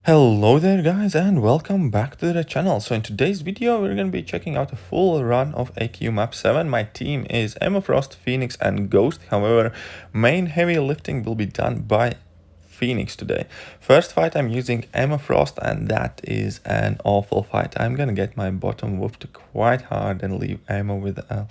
Hello there guys and welcome back to the channel. So in today's video we're going to be checking out a full run of AQ map 7. My team is Emma Frost, Phoenix and Ghost. However, main heavy lifting will be done by Phoenix today. First fight I'm using Emma Frost and that is an awful fight. I'm gonna get my bottom whooped quite hard and leave Emma with a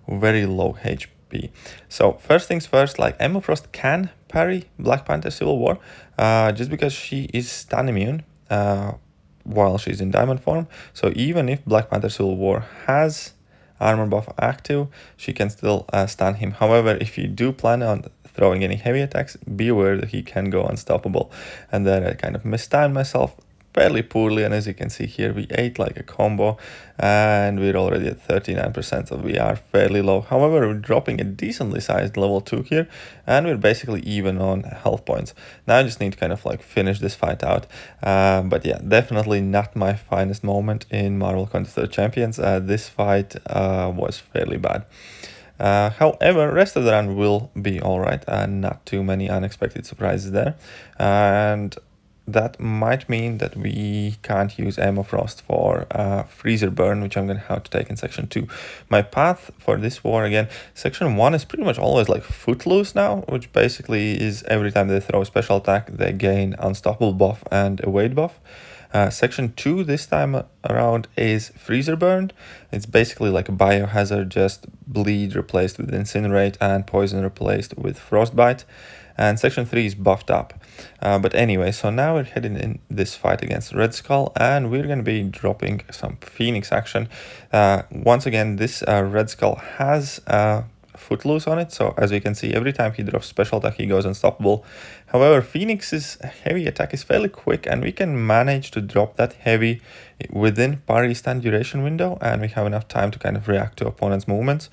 very low HP. So first things first, like Emma Frost can parry Black Panther Civil War just because she is stun immune while she's in diamond form. So even if Black Panther Civil War has armor buff active, she can still stun him. However, if you do plan on throwing any heavy attacks, be aware that he can go unstoppable. And then I kind of mistimed myself fairly poorly, and as you can see here, we ate like a combo and we're already at 39%, so we are fairly low. However, we're dropping a decently sized level 2 here and we're basically even on health points. Now I just need to kind of like finish this fight out, but yeah, definitely not my finest moment in Marvel Contest Champions. This fight was fairly bad. However, rest of the run will be alright and not too many unexpected surprises there. And that might mean that we can't use Emma Frost for Freezer Burn, which I'm going to have to take in Section 2. My path for this war, again, Section 1 is pretty much always like Footloose now, which basically is every time they throw a special attack, they gain Unstoppable buff and Evade buff. Section 2 this time around is Freezer Burn. It's basically like a biohazard, just Bleed replaced with Incinerate and Poison replaced with Frostbite. And Section 3 is buffed up. But anyway, so now we're heading in this fight against Red Skull, and we're going to be dropping some Phoenix action. Once again, this Red Skull has Footloose on it, so as you can see, every time he drops special attack, he goes unstoppable. However, Phoenix's heavy attack is fairly quick, and we can manage to drop that heavy within parry stun duration window, and we have enough time to kind of react to opponent's movements.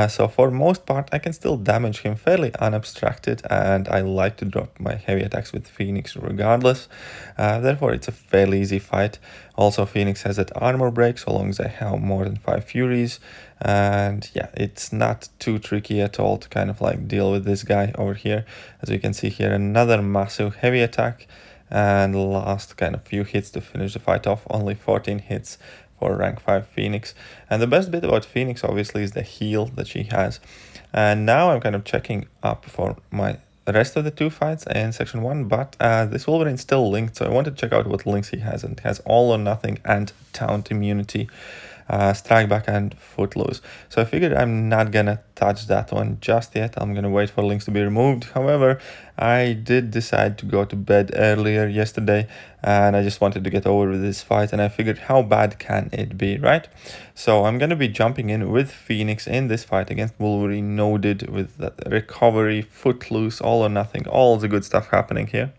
So for most part, I can still damage him fairly unobstructed, and I like to drop my heavy attacks with Phoenix regardless. Therefore, it's a fairly easy fight. Also, Phoenix has that armor break, so long as I have more than 5 Furies. And yeah, it's not too tricky at all to kind of like deal with this guy over here. As you can see here, another massive heavy attack. And last kind of few hits to finish the fight off, only 14 hits for rank 5 Phoenix. And the best bit about Phoenix obviously is the heal that she has. And now I'm kind of checking up for my rest of the 2 fights in Section 1, but this Wolverine's still linked, so I want to check out what links he has, and he has All or Nothing and Taunt Immunity. Strike Back and Footloose. So I figured I'm not gonna touch that one just yet. I'm gonna wait for links to be removed. However, I did decide to go to bed earlier yesterday and I just wanted to get over with this fight, and I figured how bad can it be, right? So I'm gonna be jumping in with Phoenix in this fight against Wolverine, noded with that recovery, Footloose, All or Nothing, all the good stuff happening here.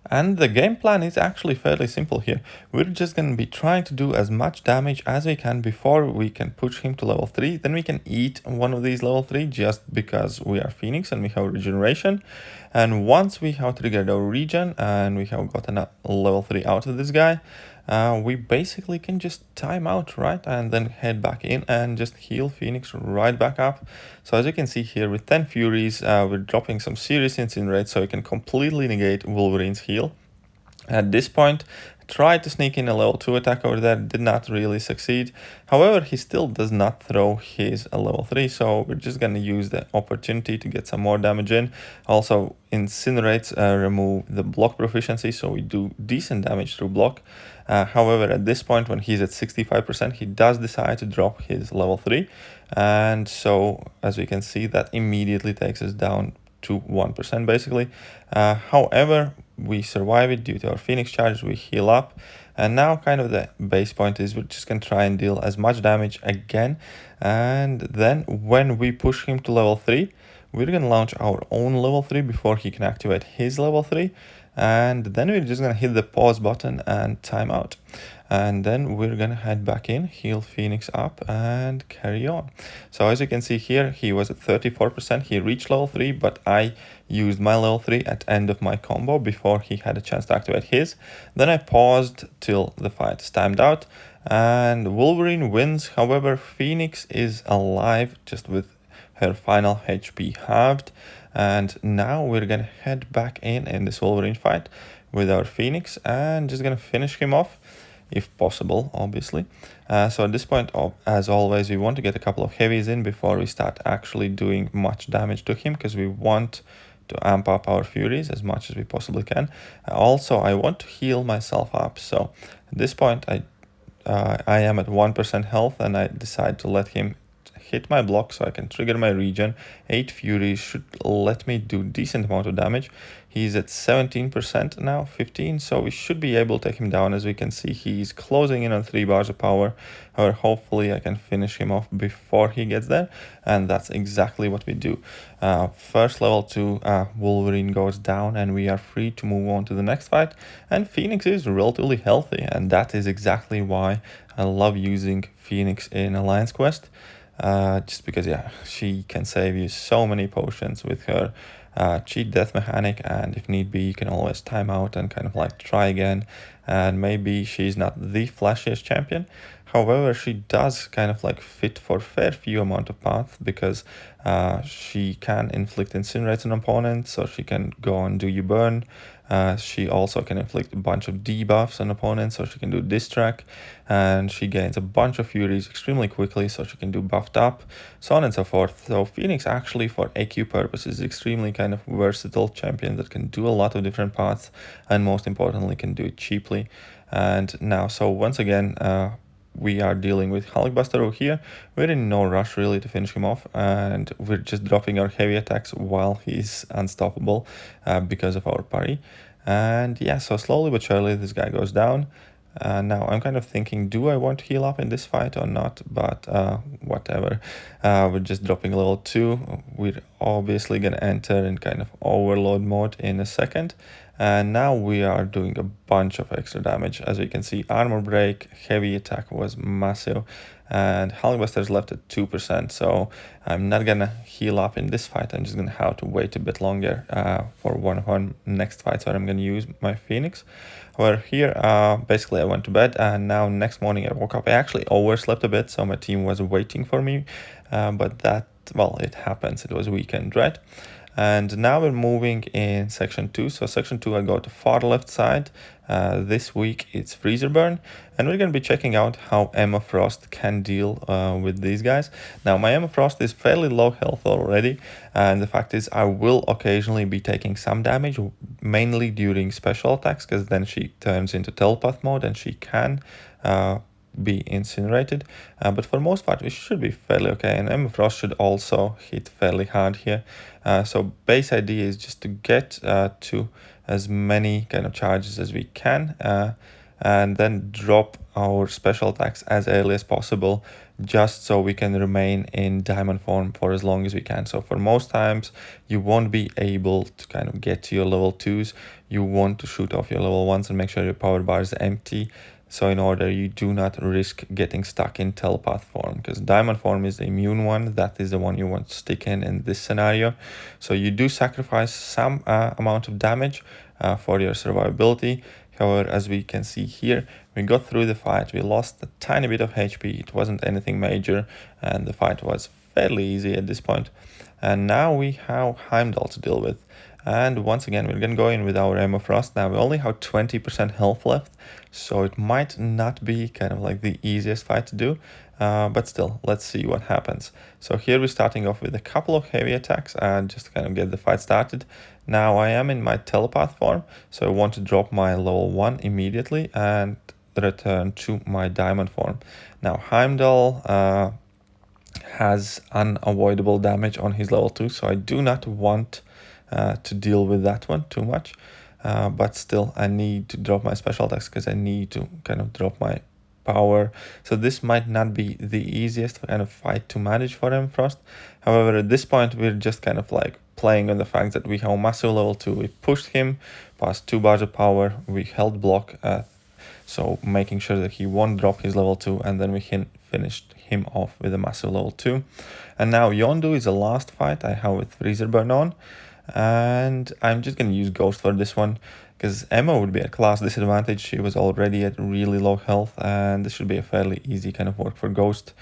And the game plan is actually fairly simple here. We're just going to be trying to do as much damage as we can before we can push him to level 3. Then we can eat one of these level 3 just because we are Phoenix and we have regeneration. And once we have triggered our regen and we have gotten a level 3 out of this guy, we basically can just time out, right? And then head back in and just heal Phoenix right back up. So as you can see here, with 10 Furies, we're dropping some serious Incinerate so we can completely negate Wolverine's heal. At this point, I tried to sneak in a level 2 attack over there, did not really succeed. However, he still does not throw his level 3, so we're just going to use the opportunity to get some more damage in. Also, Incinerates remove the block proficiency, so we do decent damage through block. However, at this point, when he's at 65%, he does decide to drop his level 3. And so, as we can see, that immediately takes us down to 1% basically. However, we survive it due to our Phoenix charge, we heal up. And now kind of the base point is we're just going to try and deal as much damage again. And then when we push him to level 3, we're going to launch our own level 3 before he can activate his level 3. And then we're just going to hit the pause button and time out. And then we're going to head back in, heal Phoenix up and carry on. So as you can see here, he was at 34%. He reached level 3, but I used my level 3 at end of my combo before he had a chance to activate his. Then I paused till the fight is timed out and Wolverine wins. However, Phoenix is alive just with her final HP halved. And now we're gonna head back in this Wolverine fight. with our Phoenix and just gonna finish him off, if possible, obviously. So at this point, as always, we want to get a couple of heavies in before we start actually doing much damage to him, because we want to amp up our furies as much as we possibly can. Also, I want to heal myself up. So at this point, I am at 1% health, and I decide to let him hit my block so I can trigger my regen. 8 furies should let me do decent amount of damage. He's at 17% now, 15, so we should be able to take him down. As we can see, he's closing in on 3 bars of power. However, hopefully I can finish him off before he gets there, and that's exactly what we do. First level 2 Wolverine goes down, and we are free to move on to the next fight. And Phoenix is relatively healthy, and that is exactly why I love using Phoenix in Alliance Quest. Just because, yeah, she can save you so many potions with her cheat death mechanic, and if need be, you can always time out and kind of like try again. And maybe she's not the flashiest champion, however, she does kind of like fit for fair few amount of paths, because she can inflict incinerates on opponents, so she can go and do you burn. She also can inflict a bunch of debuffs on opponents, so she can do distract, and she gains a bunch of furies extremely quickly, so she can do buffed up, so on and so forth. So Phoenix actually for AQ purposes is extremely kind of versatile champion that can do a lot of different paths, and most importantly can do it cheaply. And now, so once again, we are dealing with Hulkbuster over here. We're in no rush really to finish him off, and we're just dropping our heavy attacks while he's unstoppable because of our parry. And yeah, so slowly but surely this guy goes down. Now I'm kind of thinking, do I want to heal up in this fight or not? But whatever. We're just dropping level 2. We're obviously gonna enter in kind of overload mode in a second. And now we are doing a bunch of extra damage. As you can see, armor break, heavy attack was massive, and Hulkbuster's left at 2%, so I'm not gonna heal up in this fight. I'm just gonna have to wait a bit longer for one of our next fights where I'm gonna use my Phoenix. However, here, basically I went to bed, and now next morning I woke up. I actually overslept a bit, so my team was waiting for me, but that, well, it happens. It was weekend, right? And now we're moving in section 2. So section 2, I go to far left side. This week it's Freezer Burn, and we're going to be checking out how Emma Frost can deal with these guys. Now my Emma Frost is fairly low health already, and the fact is I will occasionally be taking some damage, mainly during special attacks, because then she turns into telepath mode and she can be incinerated, but for most part we should be fairly okay, and Emma Frost should also hit fairly hard here. So base idea is just to get to as many kind of charges as we can, and then drop our special attacks as early as possible, just so we can remain in diamond form for as long as we can. So for most times you won't be able to kind of get to your level 2s. You want to shoot off your level 1s and make sure your power bar is empty, so in order you do not risk getting stuck in telepath form, because diamond form is the immune one. That is the one you want to stick in this scenario. So you do sacrifice some amount of damage for your survivability. However, as we can see here, we got through the fight. We lost a tiny bit of HP. It wasn't anything major, and the fight was fairly easy at this point. And now we have Heimdall to deal with. And once again, we're gonna go in with our Emma Frost. Now we only have 20% health left, so it might not be kind of like the easiest fight to do, but still, let's see what happens. So here we're starting off with a couple of heavy attacks just to kind of get the fight started. Now I am in my telepath form, so I want to drop my level 1 immediately and return to my diamond form. Now Heimdall has unavoidable damage on his level 2, so I do not want to deal with that one too much, but still I need to drop my special attacks because I need to kind of drop my power. So this might not be the easiest kind of fight to manage for Emma Frost. However, at this point we're just kind of like playing on the fact that we have a massive level 2. We pushed him past 2 bars of power, we held block, so making sure that he won't drop his level 2, and then we finished him off with a massive level 2. And now Yondu is the last fight I have with Freezer Burn on. And I'm just going to use Ghost for this one, because Emma would be at class disadvantage. She was already at really low health, and this should be a fairly easy kind of work for Ghost.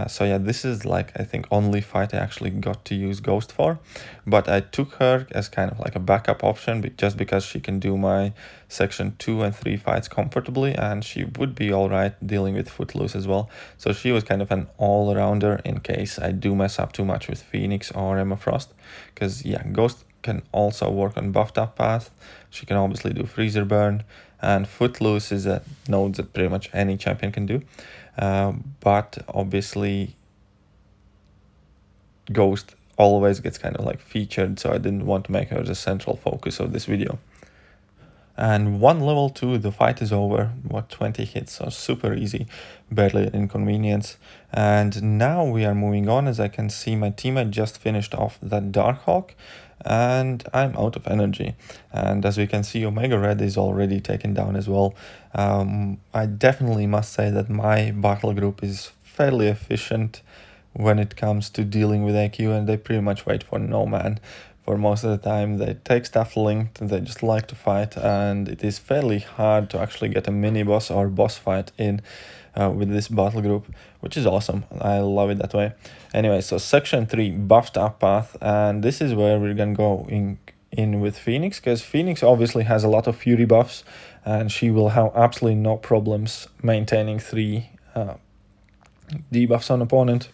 So yeah, this is like, I think, only fight I actually got to use Ghost for, but I took her as kind of like a backup option just because she can do my section 2 and 3 fights comfortably, and she would be all right dealing with Footloose as well. So she was kind of an all-rounder in case I do mess up too much with Phoenix or Emma Frost, because yeah, Ghost can also work on buffed up path. She can obviously do Freezer Burn, and Footloose is a node that pretty much any champion can do. But obviously Ghost always gets kind of like featured, so I didn't want to make her the central focus of this video. And one level 2, the fight is over. What, 20 hits, so super easy, barely an inconvenience. And now we are moving on. As I can see, my teammate just finished off that Darkhawk, and I'm out of energy. And as we can see, Omega Red is already taken down as well. I definitely must say that my battle group is fairly efficient when it comes to dealing with AQ, and they pretty much wait for no man. For most of the time, they take stuff linked, they just like to fight, and it is fairly hard to actually get a mini boss or boss fight in with this battle group, which is awesome. I love it that way. Anyway, so section 3, buffed up path, and this is where we're gonna go in with Phoenix, because Phoenix obviously has a lot of fury buffs, and she will have absolutely no problems maintaining 3 debuffs on opponent.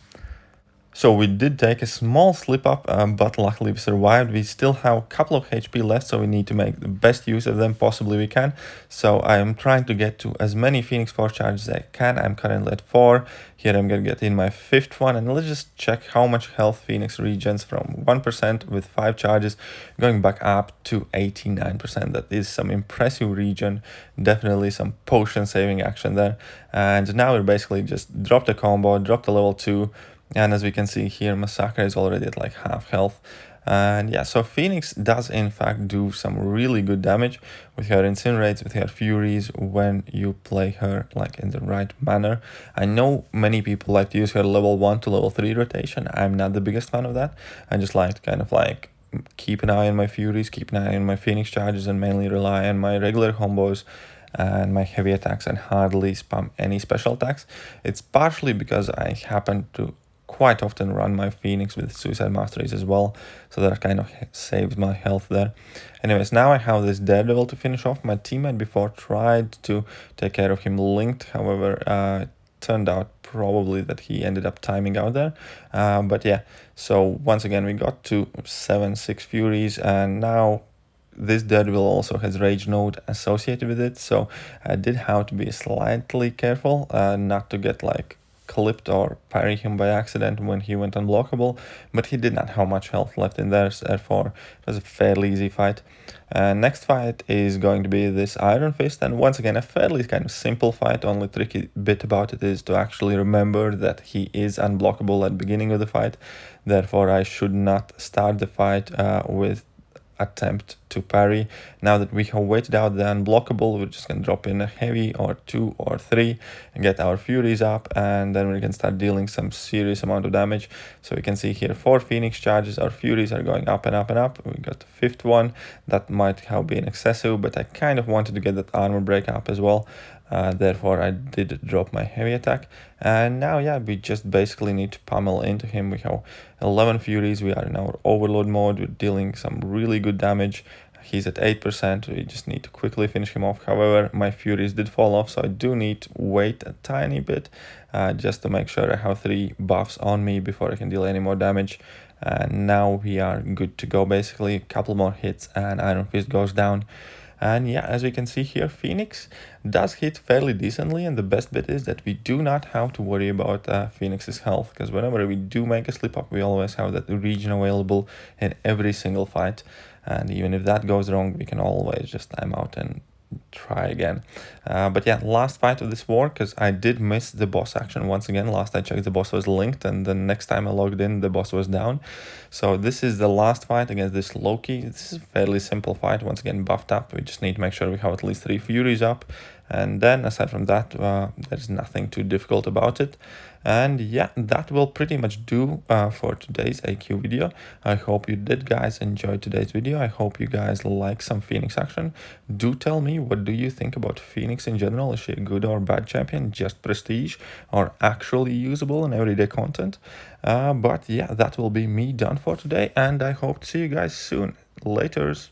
So we did take a small slip up, but luckily we survived. We still have a couple of HP left, so we need to make the best use of them possibly we can. So I am trying to get to as many Phoenix Force charges as I can. I'm currently at 4. Here I'm gonna get in my 5th one, and let's just check how much health Phoenix regens from 1% with 5 charges, going back up to 89%. That is some impressive regen, definitely some potion saving action there. And now we're basically just dropped a combo, dropped a level 2, and as we can see here, Massacre is already at like half health. And yeah, so Phoenix does in fact do some really good damage with her Incinerates, with her Furies, when you play her like in the right manner. I know many people like to use her level 1 to level 3 rotation. I'm not the biggest fan of that. I just like to kind of like keep an eye on my Furies, keep an eye on my Phoenix charges, and mainly rely on my regular combos and my heavy attacks and hardly spam any special attacks. It's partially because I happen to quite often run my Phoenix with Suicide Masteries as well, so that kind of saves my health there. Anyways, now I have this Daredevil to finish off. My teammate before tried to take care of him linked, however, it turned out probably that he ended up timing out there. But yeah, so once again we got to 7-6 Furies, and now this Daredevil also has Rage Node associated with it, so I did have to be slightly careful not to get like clipped or parry him by accident when he went unblockable, but he did not have much health left in there, so therefore it was a fairly easy fight. Next fight is going to be this Iron Fist, and once again a fairly kind of simple fight. Only tricky bit about it is to actually remember that he is unblockable at the beginning of the fight, therefore I should not start the fight with attempt to parry. Now that we have waited out the unblockable, we're just gonna drop in a heavy or 2 or 3 and get our Furies up, and then we can start dealing some serious amount of damage. So we can see here 4 Phoenix charges, our Furies are going up and up and up. We got the 5th one, that might have been excessive, but I kind of wanted to get that armor break up as well. Therefore I did drop my heavy attack, and now yeah, we just basically need to pummel into him. We have 11 Furies, we are in our overload mode, we're dealing some really good damage. He's at 8%, we just need to quickly finish him off. However, my Furies did fall off, so I do need to wait a tiny bit just to make sure I have 3 buffs on me before I can deal any more damage. And now we are good to go, basically. A couple more hits and Iron Fist goes down. And yeah, as we can see here, Phoenix does hit fairly decently, and the best bit is that we do not have to worry about Phoenix's health, because whenever we do make a slip up, we always have that regen available in every single fight, and even if that goes wrong, we can always just time out and try again. But yeah, last fight of this war, because I did miss the boss action once again. Last I checked, the boss was linked, and the next time I logged in, the boss was down. So this is the last fight against this Loki. This is a fairly simple fight, once again buffed up. We just need to make sure we have at least 3 Furies up, And then aside from that, there's nothing too difficult about it. And yeah, that will pretty much do for today's AQ video. I hope you did, guys, enjoy today's video. I hope you guys like some Phoenix action. Do tell me, what do you think about Phoenix in general? Is she a good or bad champion, just prestige, or actually usable in everyday content? But yeah, that will be me done for today, and I hope to see you guys soon. Laters.